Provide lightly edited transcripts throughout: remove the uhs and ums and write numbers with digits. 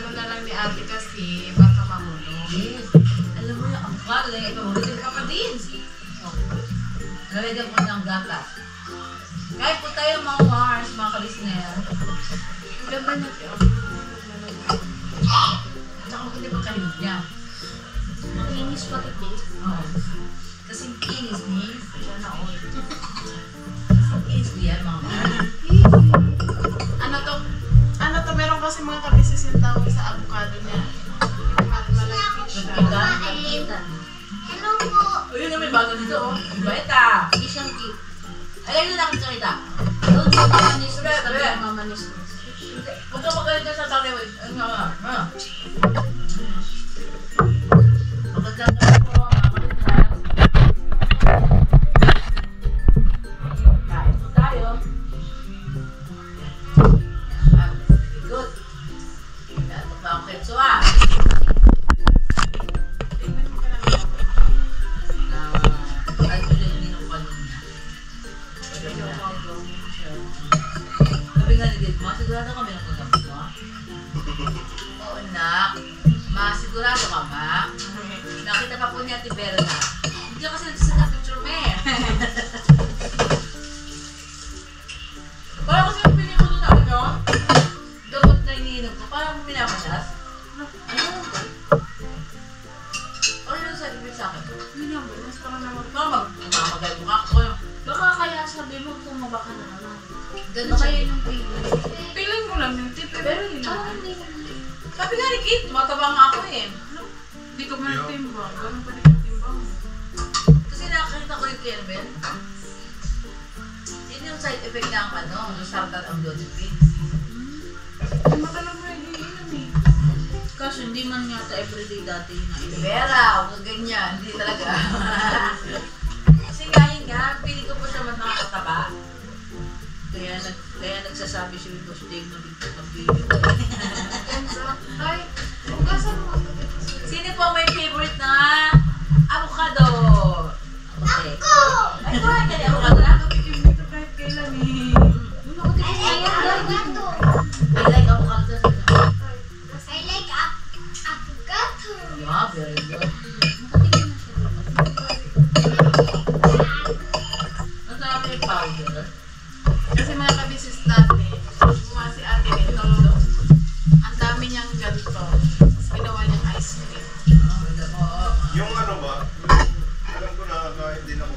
ano na lang ni ate kasi baka mamulog. Yes. Alam mo yung avocado, lagay ito, ulitin ka pa din. Lalagyan ko ng gatas. Kahit po tayo mga Mars, mga ka-listener. Laban na siya. At saka hindi pa kalimit niya. Ang inis pati taste. Oo. Kasi inis ni, sana all. Inis niya mga Mars. Ano to, meron kasi mga kabisis yung tawag sa avocado niya. Yung malapit siya. Magpita. Hello po. Uy, yun may bago dito, oh. Ibeta. Isang tip. Ay, yun lang kita kita. Doon yung mamanis. Tabi yung mamanis. Huwag ka magalit na sa tali. Ano nga nga. Ha? Magandang gabi po, mga kalintan. Kain po tayo. Very good. Ito pa ang ketso ah. Tingnan mo ka lang. Ay, ito yung ninong kanina. Sabi nga ni Dave, masigurado kami ng pagkabit mo. Oo, nak. Masigurado ka, ma. Nakita pa po niya Ate Berna. Hindi ka kasi nagsasagot picture mo eh. Parang kasi yung pinig ko doon sa akin, no? Gamot na iniinom ko. Parang minamasas. Ano? Ano yung sabi mo sa akin? Yun yung mas parang naman. Mamagal mo nga ako. Baka kaya sabi mo tumaba ka na naman. Ganun Baka siya. yun yung feeling. Feeling mo lang yung tip. Pero yun Ah, lang. hindi naman. Sabi nga ni Kate, tumataba nga ako eh. Hindi ko man timbang. Ganun pa rin yung timbang. Kasi nakakita ko yung Kelvin. Yun yung side effect ng ano, yung sartan ang bloody pills. Ay, matalang na iinom eh. Kaso hindi man yata everyday dati na Vera, huwag ka ganyan. Hindi talaga. Kasi nga yun nga, piling ko po siya man nakakataba. Kaya nagsasabi si Boss Dave na dito pag-video. Ay, hugasan mo. Sino po may favorite na avocado? Okay. Ay, kuha ka ni avocado na. Nakapigil dito kahit kailan eh. I like avocado. I like avocado. Yeah, very good. Ang sarap yung powder. Kasi mga kabisis dati, gumawa si ate nito. Ang dami niyang ganito. Tapos ginawa niyang ice cream. Yung ano ba, alam ko na kahit din ako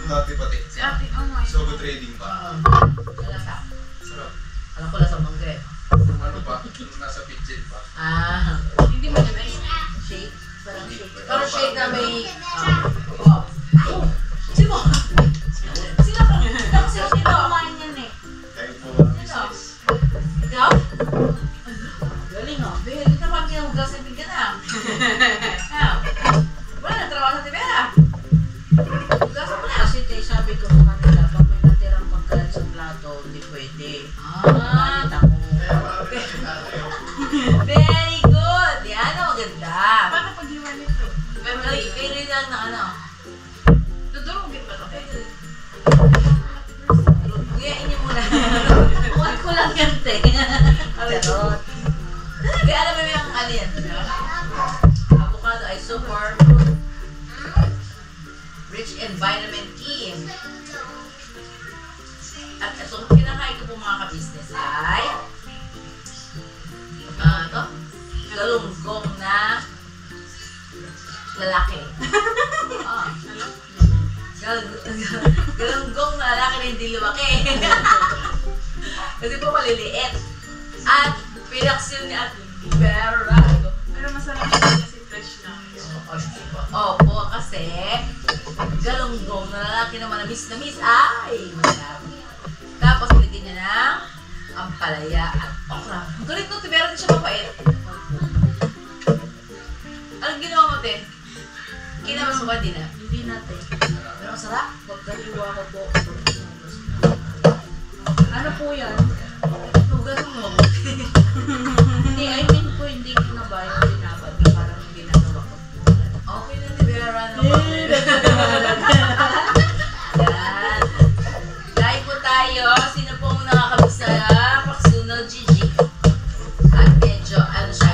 dati pati. Si ate, oh my. Sogo trading pa. Lasa. Sarap. Alam ko lasa mangga. Yung ano pa, yung nasa pitchin pa. Ah, Hindi mo yan ice cream. shake. Parang shake. Pero shake na may... Oh. Sino? Sino ka? Sino dito? Kumain yan eh. Kayo po Sino? ang business. Ikaw? Galing oh. Behel, kita pa kinugas na bigyan na. Wala na trabaho sa Tibera. Hugasan mo na. Kasi tayo sabi ko sa kanila, pag may natirang pagkain sa plato, hindi pwede. Ah, Galit ako. very good. Yan ang maganda. Paano pag-iwa nito? Pero kayo lang na ano. Dudurugin ba ito? Guyain niyo muna. Huwag ko lang yan, te. Charot. Kaya alam mo yung ano yan? Avocado ay super rich in vitamin E. At itong kinakain ko po mga ka-business ay ito, galunggong na lalaki. Galunggong na lalaki na hindi lumaki. Kasi po maliliit. At pinaksiyon ni Ate Vera. Pero masarap siya kasi fresh na. Opo, kasi galunggong na lalaki na manamis ay masarap. Tapos nilagyan niya ng ampalaya at okra. Ang galit no, pero din siya mapait. Anong ginawa mo, Te? Kinamas mo ba din ah? Hindi natin. Pero ang sarap. Pagkaliwa ko po. Ano po yan? Tugas mo. Hindi, I mean po, hindi ko na ba yung binabad. Parang ginagawa ko. Okay na, Te Vera. Yan. Dahil po tayo, sino pong nakakabisa? Paksunod, Gigi. At medyo, ano siya,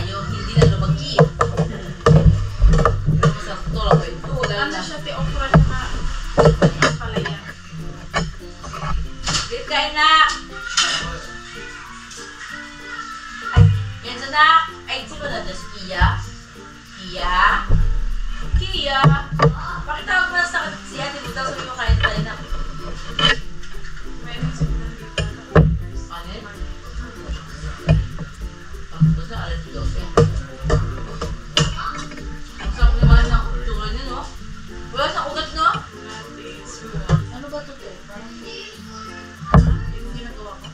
alas 12. Ang sarap naman ng kultura niya, no? Wala sa ugat, no? Ano ba ito, te? Parang yung ginagawa ko.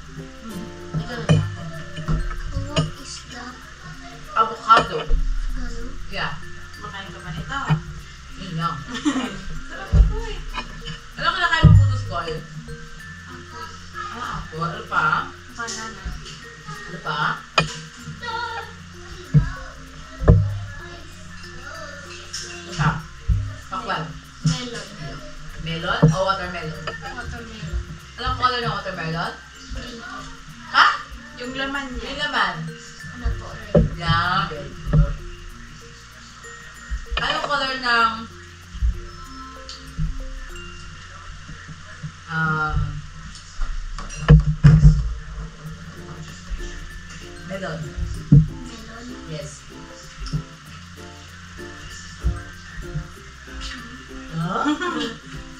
Ito na siya. What is that? Avocado. Ano? Yeah. Makain ka ba nito? Yun lang. Sarap ito eh. Ano kinakain mo putos ko? Apple. Ano pa? Banana. Ano pa? Ano pa? Pakwan. Melon. Melon o watermelon? Watermelon. Anong color ng watermelon? Green. Ha? Yung laman Yung niya. laman. Ano po? Red. Yeah, very good. Anong color ng melon? Melon. Yes. Huh?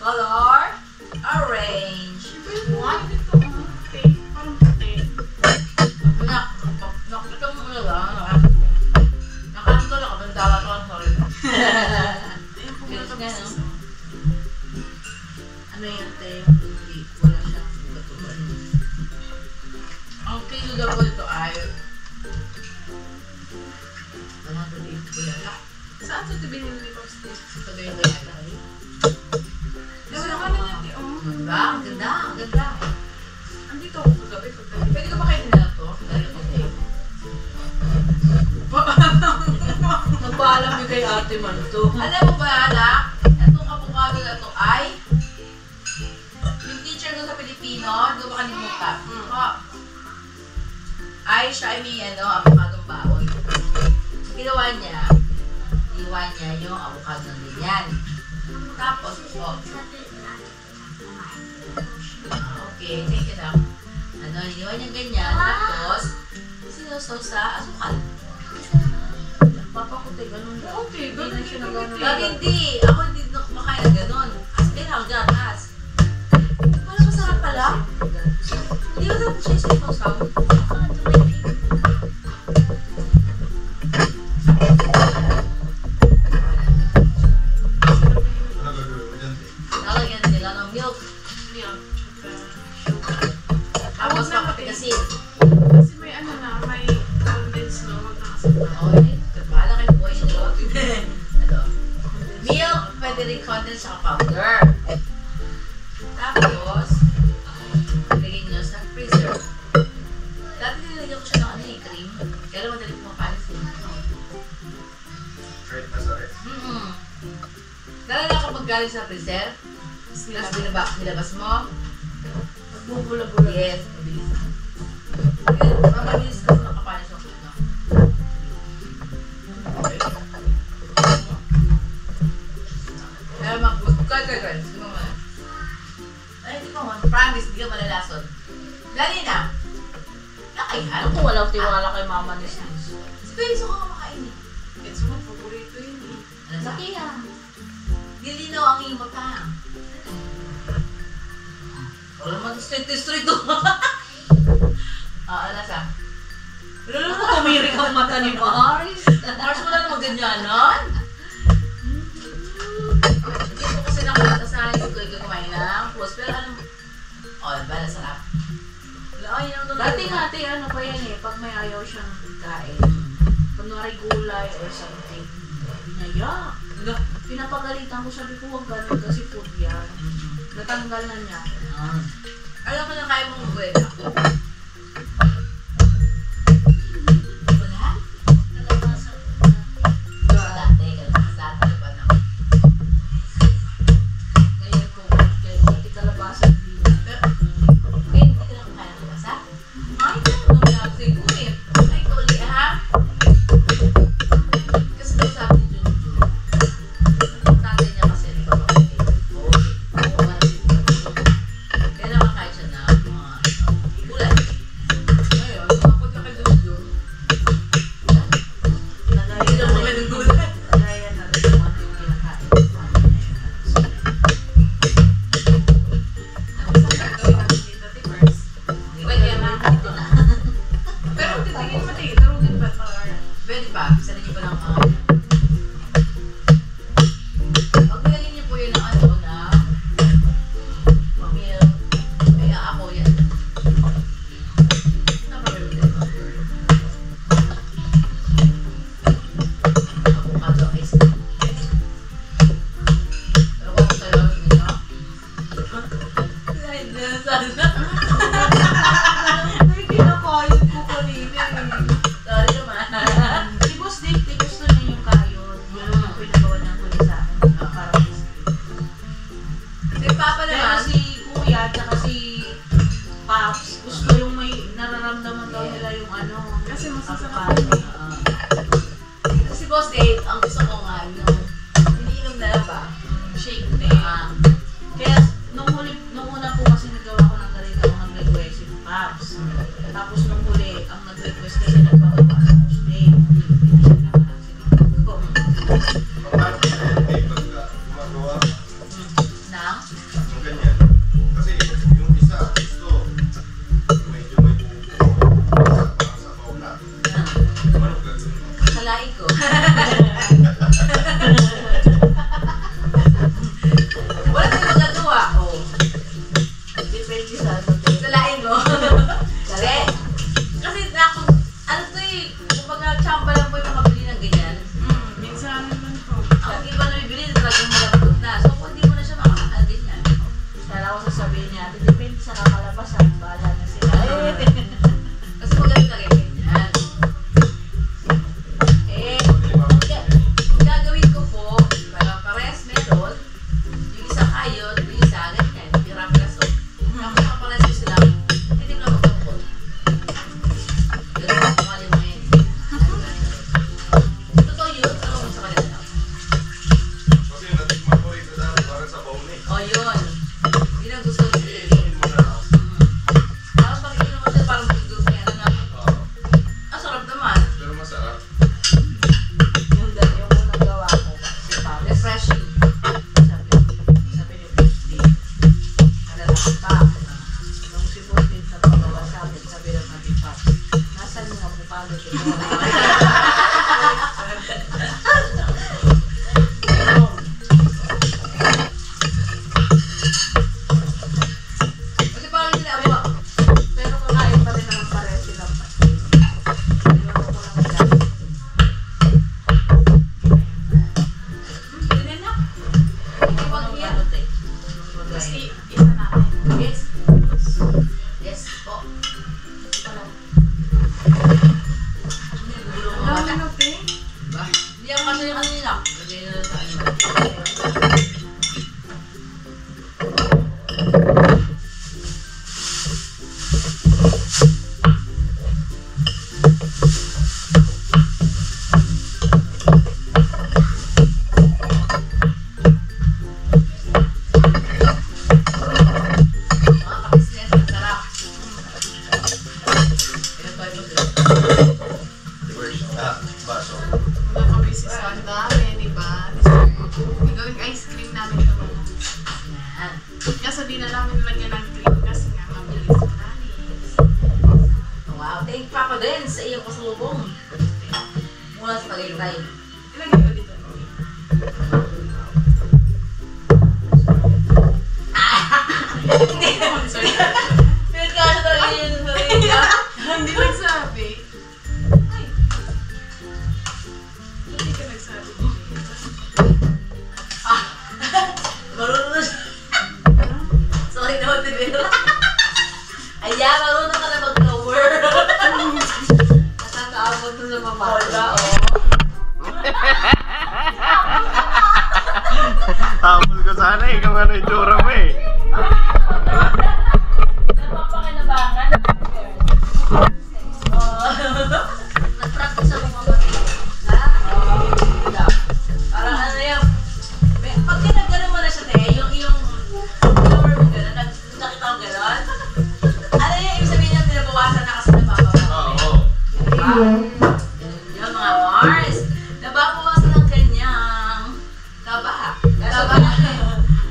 Color orange. What? Ito. Okay. Parang puti. Nakita mo na lang. Nakakita lang kapag dala ko ang sorry. Ayun po Yes, mga nga, no? Ano yan, te? Yung hindi. Wala siyang batuan. Ang kilo daw po ito ay 180 bulala. Saan ito binili ni Pops Steve? Ito ba yung bulala? Kasi naman niya ito. Diba? Ang ganda, ang ganda. Andito ako kagabi. Pagdating. Pwede ko ba kayo nila ito? Dahil kasi. Nagpaalam niyo kay ate man to. Alam mo ba, anak? Itong avocado na ito ay yung teacher ko sa Pilipino, hindi ko ba kalimutan? Ay, siya ay may avocadong baon. Ang ginawa niya, iwan niya yung avocado ng ganyan. Tapos, okay, thank you na. Iniwan niya ganyan, tapos, sinusaw sa asukal. Papa ko, te, ganun daw. Okay, Hindi na siya nagano. Lagi hindi. Ako hindi na kumakain ng ganon. As in, ang gatas. Parang masarap pala. Hindi ko dapat siya sinusaw. Ano gagawin mo dyan, te? Lalagyan nila ng milk. Milk. Tapos papatigasin. Kasi may ano na, may condensed no, wag na kasi. Okay. Bahala kayo boy. Ito. Milk, pwede rin condensed sa powder. Tapos, lagyan nyo sa freezer. Dati nilagyan ko siya ng cream. Kaya naman dali pumapalis eh. Kahit nasa ref. Dala na kapag galing sa freezer, tapos nilabas mo. Magbubula-bula. Yes, mabilis. Mabilis kasi nakapalis yung ano. Pero mag-good. Sige mo muna. Ay, hindi ko mo. Promise, hindi ka malalason. Lali na. Nakayan. Ano kung walang tiwala kay mama ni Sis? Si Benzo ka makain eh. It's mo, paborito yun eh. Ano sa? Nakiya. Dilinaw ang iyong mata. Wala naman straight to. Ano sa? Lalo mo tumirik ang mata ni Mars. Mars, wala namang ganyanan. Hindi ko kasi nakita sa high school ko kumain ng close. Pero alam mo, ba, nasarap. Ay, yun ang Dati nga, te, ano pa yan eh, pag may ayaw siyang kain. Kunwari gulay or something. Binaya. Pinapagalitan ko, sabi ko, huwag ganun kasi food yan. Natanggal na niya. Alam ko na kaya mong buwela. Wala? Nalabasan ko na. Dati, kalabasat. Ano ba na? Ngayon ko, kaya pati kalabasan din. Hindi ka lang kaya kalabasa? Ay, ito naman lang siguro eh. Ay, ikaw ulit ha? Kasi daw sabi ni Junjun, ang tatay niya kasi di ba kaya naman kahit siya na mga gulay. Pwede pa, isa rin niyo pa lang pagpilagin niyo po yun ng ano na pamilya, ay ako yan. Avocado ice cream. Pero kung sa'yo, hindi na. Ay, sana. Ay, kinakayod ko kanina. Sorry naman. Si Boss Dave, gusto niya yung kayod. Yung pinagawa niya huli sa akin. Parang Si Papa pero naman, si Kuya, tsaka si Pops, gusto yung may nararamdaman daw nila yung ano. Kasi masasarap. avocado. si Boss Dave, ang gusto ko nga, yung iniinom na lang ba? Shake na Ah, Kaya nung una po kasi nagawa ko ng ganito, ang nag-request si Pops. Tapos nung huli, ang nag-request kasi nagpagawa si Boss Dave. Hindi siya naman ang sinigod ko. Paano ko na hindi pagka gumagawa nang? ng ganyan? Kasi yung isa, gusto medyo may buko. Parang sa paula. Ano gagawin mo? Kalain ko. Wala tayong magagawa. Oh. Depende sa ano. Kalain mo. Kasi ako, ano to eh, kumbaga tsamba lang po yung makabili ng ganyan. Minsan naman po. Ang iba na bibili, talagang malambot na. So kung hindi mo na siya makakakal din yan. Kala ko sasabihin niya, depende sa kakalabasan, bahala na sila. Kasi magaling ka rin ganyan. Eh, ang gagawin ko po, para pares meron, yung isa kayod, yung isa ganyan, pira-piraso. Tapos kapares ko sila, hindi lang magkakot. Ganun ang mga lima yun. Totoo yun, ano mo sa kanila? Kasi natikman ko rin dati parang sa bauni. O yun, yun ang gusto ko. Iinumin mo na lang. Tapos pag inom mo siya, parang bigos niya, ano na, Oo. ang sarap naman. Pero masarap. Yung unang gawa ko, si Pops. Refreshing. Sabi ni Boss Dave, nalalaki pa. Nung si Boss Dave sa pagawa sa akin, sabi naman ni Pops, nasan yung avocado ko? Kasi parang sila ako, Pero kakain pa rin naman pareho silang pati. Iwan ko lang sila. hindi na. Hindi wag Anong yan. ano, te? Tapos isa natin. Yes. Yes po. Hindi, gulo ko Ang mata. dami na pe. Ba? Hindi ako kasi yung kanina. Lagay na lang sa ano. Mga kabisnes, ang sarap. Ilan tayo ba sila? Baso. Mga kabisis ang dami, di ba? Gagawin ice cream namin ito mga. Yan. Kaso di na namin lagyan ng cream kasi nga mabilis manalis. Wow, thank Papa din sa iyong pasalubong. Mula sa Tagaytay. Ilagay ko dito. Hindi naman sorry. Pinagkasa talaga yun sa sarili niya. Hindi nagsabi. Ay. Hindi ka nagsabi. Marunong na siya. Sorry naman, Tibero. Aya, marunong ka na mag-cover. Nakakaabot to sa mama. Wala, oh. Hamol ko sana eh kung ano yung tsura mo eh. Napapakinabangan. Nag-practice ako kapatid. Ha? Parang ano yan. Pag kinagano mo na siya, te, yung flower mo gano'n, nakita ko gano'n. Ano yung ibig sabihin niya, tinabawasan na kasi nababawa. Oo. Diba? Yun mga Mars. Nababawasan ng kanyang taba. Taba.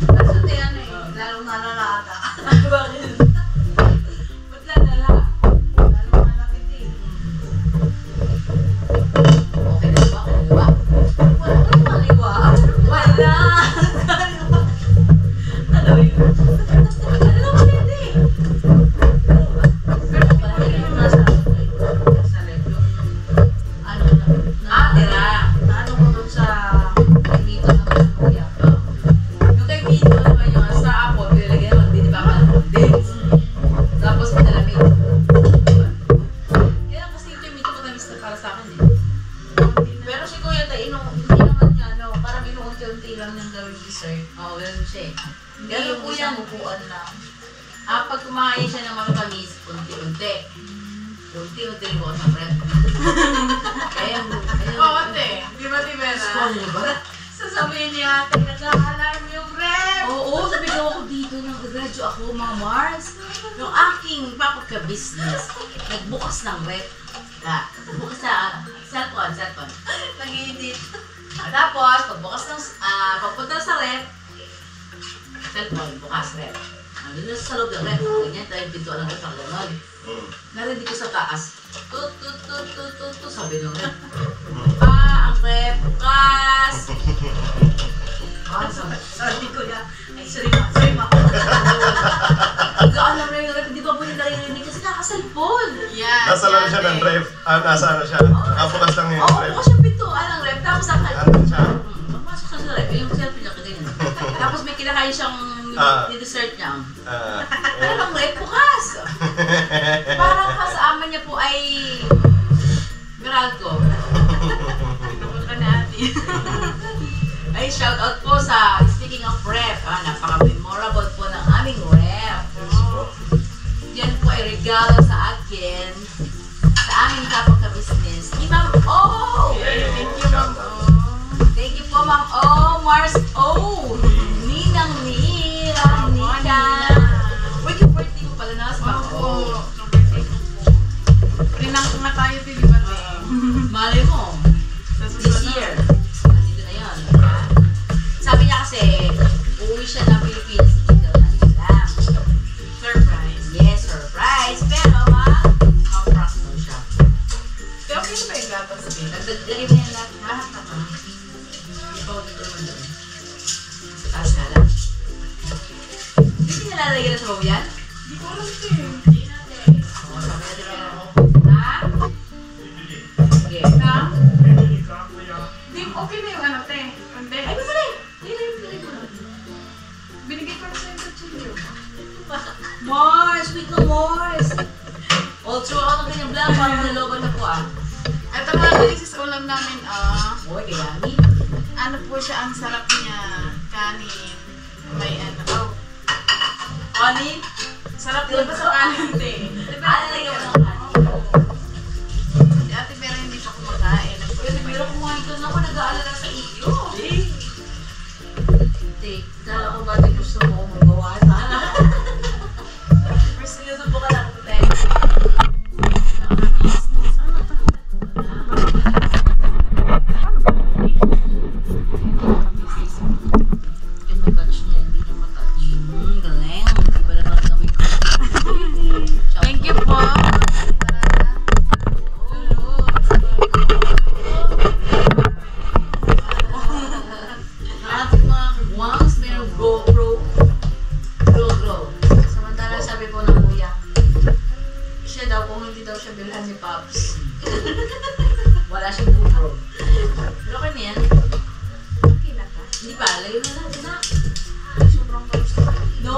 Kasi ano eh, lalong nalala hindi naman niya, parang inuunti-unti lang niyang gawing dessert. Oo, ganun siya eh. Hindi Ganun yung po isang yan. upuan lang. Pag kumain siya ng matatamis, unti-unti. Unti-unti bukas ng rep. Ayun. Oo, ate. Di ba, Tibera? Ano ba? Sasabihin niya, ate, nag-alarm yung rep! Oo, sabi daw ako dito, nag-radyo ako, mga Mars. Yung aking papagka-business, nagbukas ng rep. Bukas sa cellphone. Nag-edit. Tapos, pagpunta sa rep, cellphone, bukas rep. Nandun na sa loob ng rep, ganyan, tayo yung pintuan ng rep, ang ganon. Narinig ko sa taas, tut, sabi ng rep. Ang rep, bukas! Sabi ko na, ay sorry ma. Alam mo yung rep, hindi pa po yung naririnig kasi nakasalpon. Yan. Nasa lang siya ng ref. Nasa ano siya. Nakabukas lang yung Oo, ref. bukas yung pintuan ng rep, tapos ang Andun siya. Papasok siya sa rep, yung cellphone niya, ganyan. Tapos may kinakain siyang dessert niya. Anong rep, bukas! Parang kasama niya po ay Meralco. Pinapot ka na, ate. Ay, shout out po sa speaking of rep. Napaka-memorable po ng aming rep. Yan po ay regalo sa akin, sa aming kapagka-business. Ni Ma'am O! Thank you, Ma'am. Thank you po, Ma'am O! Mars O! Ninang Nira, Nika. Wait, yung birthday mo pala na sa Ma'am O. Opo. Birthday ko po. Rinang ko nga tayo, di ba, ate? Malay mo, Sa this susunod. year. Nandito na yun. Sabi niya kasi, uuwi siya ng Philippines. Hindi daw lang. Surprise. Yes, surprise! Pero, ma-prank daw siya. Pero okay na ba yung gatas, ate? Nagdagdagin mo yan lahat naman. Ikaw dito naman doon. Taas nga lang. Hindi nilalagyan na sa bawo yan? Hindi ko alam ito eh. Oo, sabi natin meron. Ha? Sige. Na? Hindi, okay na yung ano, te. Hindi. Ay, bumali! Bili ko na. Binigay ko na sa yung kutsilyo. Mars! Wait lang, Mars! All through ako ng kanyang vlog, parang naloban na po ah. Ito mga kalisis ulam namin, Boy, kaya ni. ano po siya, ang sarap niya. Kanin. May ano. Kanin? Sarap din ba sa kanin, te? Ano lang yung mga kanin? Si ate pero hindi pa kumakain. Pwede, pero kumain ka na ako, nag-aalala sa iyo. Take, kala ko ba gusto mo magawa sana? First, sinusubukan lang ito, te. Yung matouch niya, hindi niya matouch. Galing. Di ba naman gamit ko? Thank you po. Ating mga wangs, meron GoPro. Samantala sabi po ng kuya, siya daw kung hindi daw siya bilhan ni Pops. Wala siyang GoPro. Pero okay na yan. Okay na ka. Hindi pa, lagyan na natin na. Sobrang Pops. No!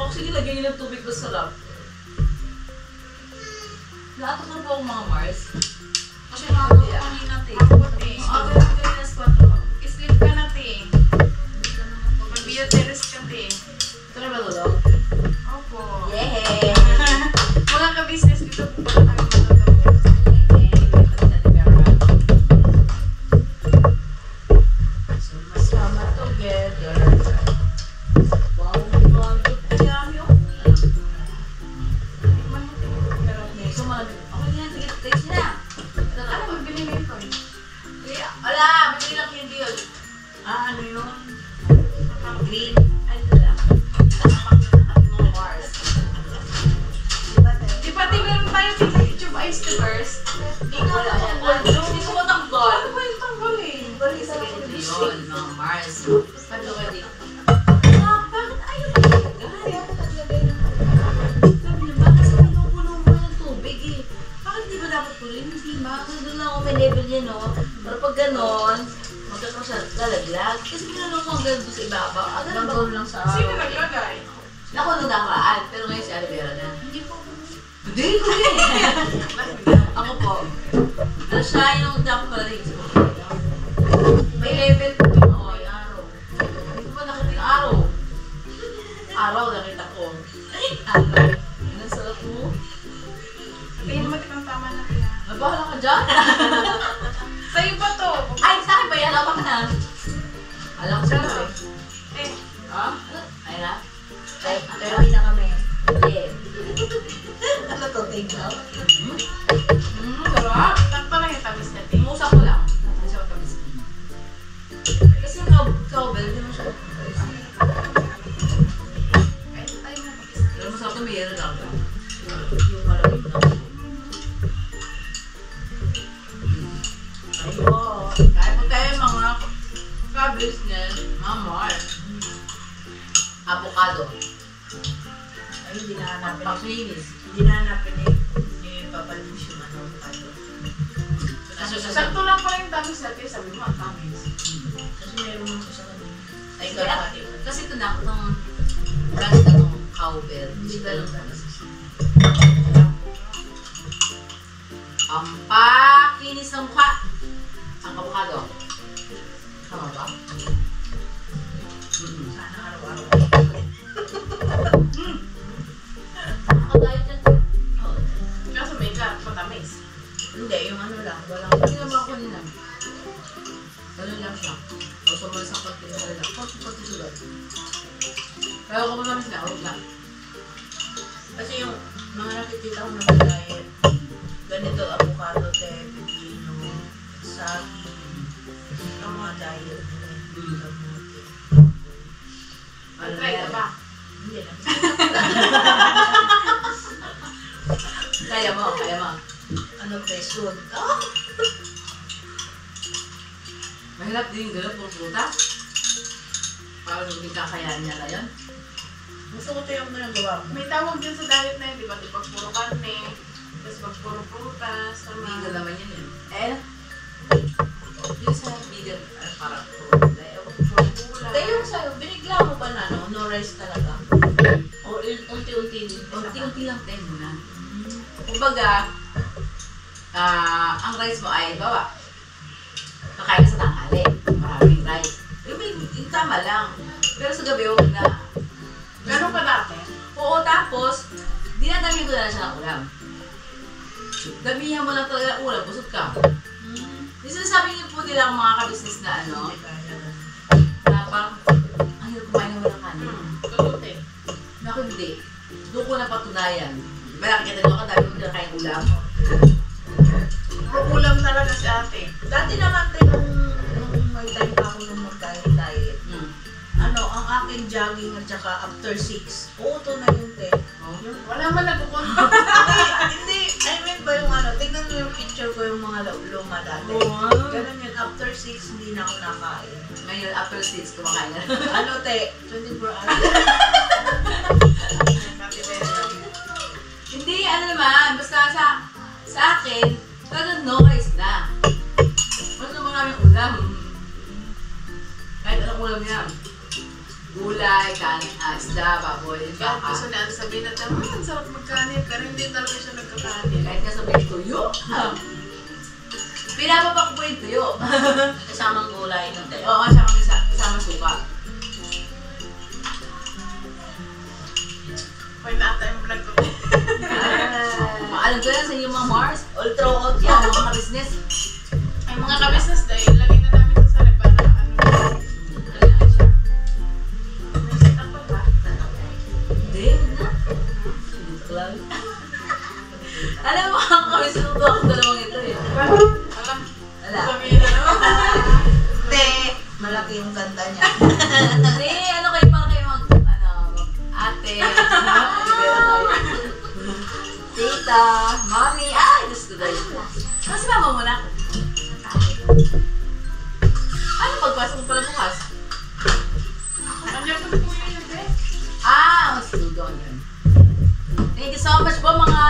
Sige, lagyan niyo ng tubig masarap. Lahat naman po ang mga Mars. Kasi nakakuha kanina te. Okay, okay na spot. Sleep ka na, te. Mag-bioteris ka, te. Ito na ba tulog? Opo. Yay! Mga ka-business, dito po ba kami matutulog? So, masama together. Wow, wow, yummy. So, malamig. Okay na yan, sige, taste na. Ito na. Ano, magbili na ito. Wala, bigay lang candy yun. Ano yun? Green. Ay, ito lang. Mga bars. Di ba, te, meron tayo sa YouTube Ice to Burst? Wala yan. Hindi ko matanggal. Ano ba yung tanggol eh? Balik sa Ito yun, mga Mars. Palo ka din. Bakit ayaw mo ilagay? Sabi niya, bakit sa pinupuno mo ng tubig eh? Bakit di ba dapat tuloy? Hindi ba? Kasi doon lang ako may level niya, no? Pero pag ganon, magkakaroon siya lalaglag. Kasi pinanong mo ang ganun doon sa ibabaw. Ah, ganun ba? Langgol lang sa Sino naglagay? Naku, nung nakaraan. Pero ngayon si Alvera na. Hindi po. Hindi, hindi. Ako po. Ano siya yung dapat pala rin sa may level po yun. Oo, yung araw. Hindi ko pa nakita yung araw. Araw nakita ko. Ay, araw. Ang sarap mo. Tingin mo tikang tama na kaya. Mabahala ka dyan. Sa'yo ba to? Ay, sa akin ba yan? Alam ka na. Alam ko sa'yo eh. Eh, Ha? Ay na? Pero na kami. Yeah. Ano to, take out? Sarap. sakto lang yung tamis na Imusap ko lang. Tatay siya matamis. Kasi yung cowbell, hindi mo siya. Kahit tayo na tamis. Pero masarap na mayroon lang. Yung malamig na. Ayo. Kaya po tayo mga ka-business, mamar. Avocado. Ay, hindi na hanapin. Paglinis. Hindi na hanapin eh. Yung papalis yung ano, avocado. Sakto lang pala yung tamis natin. Sabi mo, ang tamis. Kasi meron mo ko sa kanila. Ay, kasi ito na, itong brand na itong cowbell. Hindi ka lang tamis. Pampakinis ng mukha. Ang avocado. Tama ba? Sana araw-araw. Nakakadayot yan. Oo. Kaso may matamis. Hindi, yung ano lang. Walang Hindi naman ako nila. Ganun lang siya. Tapos mo sa pagkakita lang. Pagkakita sulat. Pero kung matamis na, huwag lang. Kasi yung mga nakikita ko na diet, ganito, avocado, pepino, sagi, ang mga diet nila. Try ka ba? Hindi na. Kaya mo, kaya mo. Ano, presyon? Oh! Mahirap din yung gano'n, puro prutas. Parang hindi kakayahan niya na yun. Gusto ko ito yung ginagawa mo. May tawag din sa diet na yun, di ba? Di ba puro karne, tapos pag puro prutas, Vegan tama. naman yun eh. Eh, yung sa vegan, parang puro gulay. Ewan ko, puro gulay. Tayo sa'yo, binigla mo ba na no rice talaga? O unti-unti din? Unti-unti lang tayo muna. Kumbaga, ang rice mo ay, bawa, kakain ka sa tanghali. Maraming rice. Yung tama lang. Pero sa gabi, huwag na. Ganun ka dati? Oo, tapos, dinadamihan ko na lang siya ng ulam. Damihan mo lang talaga ng ulam, busog ka. Yung sinasabi niyo po nila ang mga ka-business na ano, na parang, ang hirap kumain naman ng kanin. Tututin. Naku, hindi. Doon ko napatunayan. Diba nakikita nyo, kadami ko nila kayong ulam. Kukulam talaga si ate. Dati naman tayo nung may time pa ako nung mag-diet, ano, ang aking jogging at saka after 6, auto na yun, te. Wala man nagkukunta. Hindi, I mean ba yung ano, tignan mo yung picture ko yung mga luma dati. Wow. Ganun yun, after 6, hindi na ako nakain. Ngayon, after 6, kumakain na. Ano, te, 24 hours. Sabi tayo. Hindi, ano naman, basta sa akin, talagang no rice na. Mas naman namin ulam. Kahit anong ulam yan. Gulay, kanin, isda, baboy, Kahit baka. gusto na sabihin natin, ang sarap magkanit. Pero hindi talaga siya nagkakanin. Kahit nga sabihin tuyo. Pinapapak po yung tuyo. Kasamang gulay nun, te. Oo, siya kami kasama suka. Pwede na ata yung vlog ko. Alam ko yan sa inyo mga Mars. Ultra out Yan, yan. mga business. Ay, mga ka-business dahil lagay na namin sa sarap na ano. May set up ba? Hindi, huwag na. Dito lang. Alam mo, kami sinuto ako dalawang ito eh. Alam. Wala. Sabihin na naman. Te, malaki yung ganda niya. Hindi, ano kayo para kayo ate, tita, mami, ay, gusto ko yun. Kasi mama mo na. Ano pagpasok mo pala bukas? Nandiyan po po yun eh. Mas doon yun. Thank you so much po mga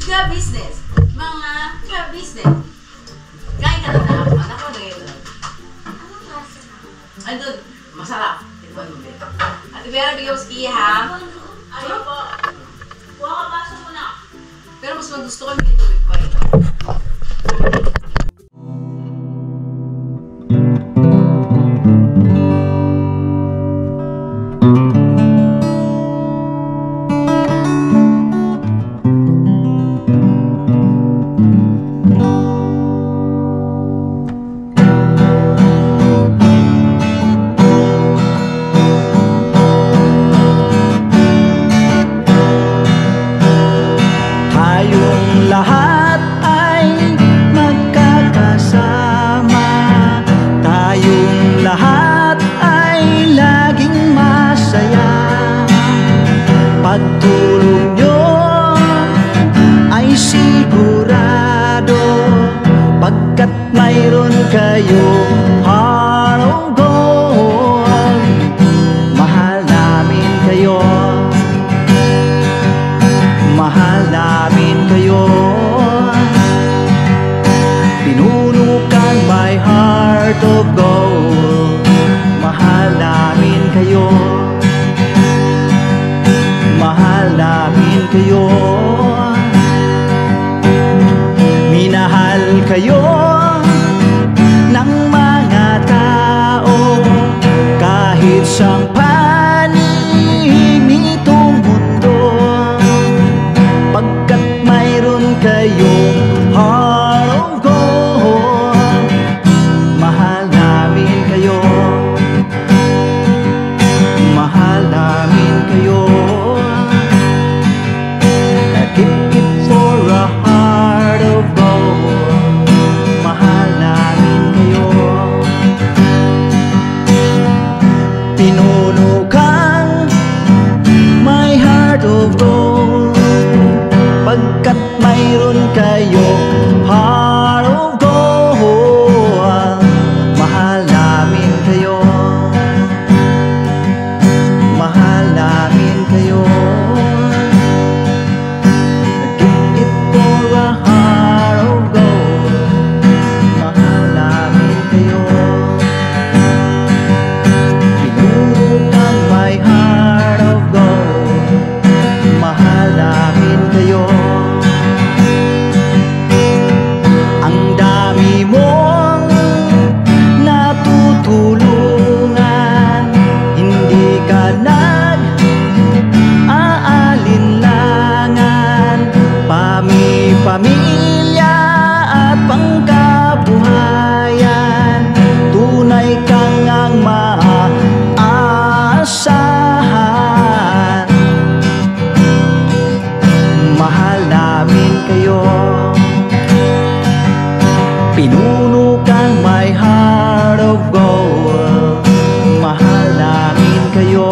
ka-business. Mga ka-business. Kain ka na na ako. Anak ko na yun. Anong klase na? Ay, doon. Masarap. Tikman mo, babe. Ate Vera, bigyan mo si Kia, ha? Ayun po. Buha ka, pasok mo na. mayroon kayo heart of gold, mahal namin kayo, mahal namin kayo. Pinunukan my heart of gold, mahal namin kayo, mahal namin kayo. Minahal kayo ng mga tao kahit sang panig nitong mundo, pagkat mayroon kayong heart of gold, mahal namin kayo, mahal namin kayo. Keep it for a heart of gold, mahal namin kayo. Pinunukan my heart of gold, pagkat mayroon kayo heart of gold, mahal namin kayo, mahal namin kayo. Keep it for a heart of gold, mahal namin kayo. Pinunukan my heart of gold, mahal namin kayo. Ang dami mong natutulungan, hindi ka nag-aalinlangan, pamilya at pangkabuhayan, tunay kang ang maaasahan. Mahal namin kayo, pinunukan my heart of gold, mahal namin kayo.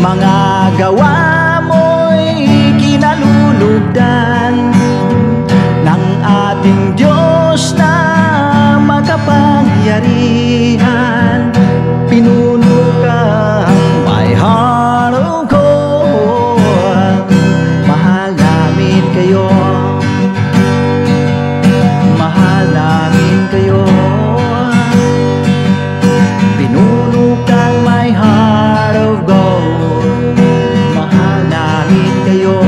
Mga gawa mo'y kinalulugdan ng ating Diyos na makapangyarihan. Pinunukan my heart of gold, mahal namin kayo, mahal namin kayo. Pinunukan my heart of gold, mahal namin kayo.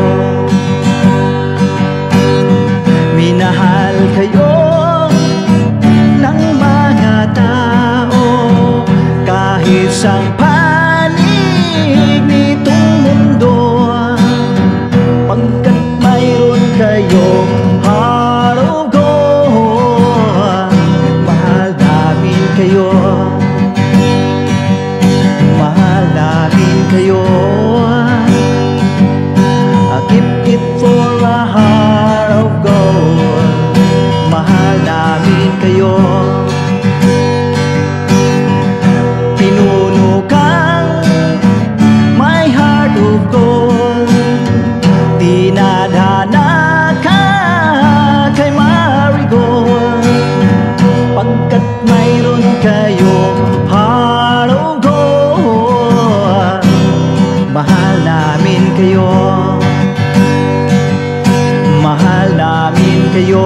Minahal kayo ng mga tao kahit sang panig nitong mundo, pagkat mayroon kayong heart of gold, mahal namin kayo, mahal namin kayo. Keep it for a heart of gold, mahal namin kayo. Pinunukan my heart of gold, dinadhana ka kay Marigold, pagkat mayroon kayong heart of gold, mahal namin kayo, mahal namin kayo.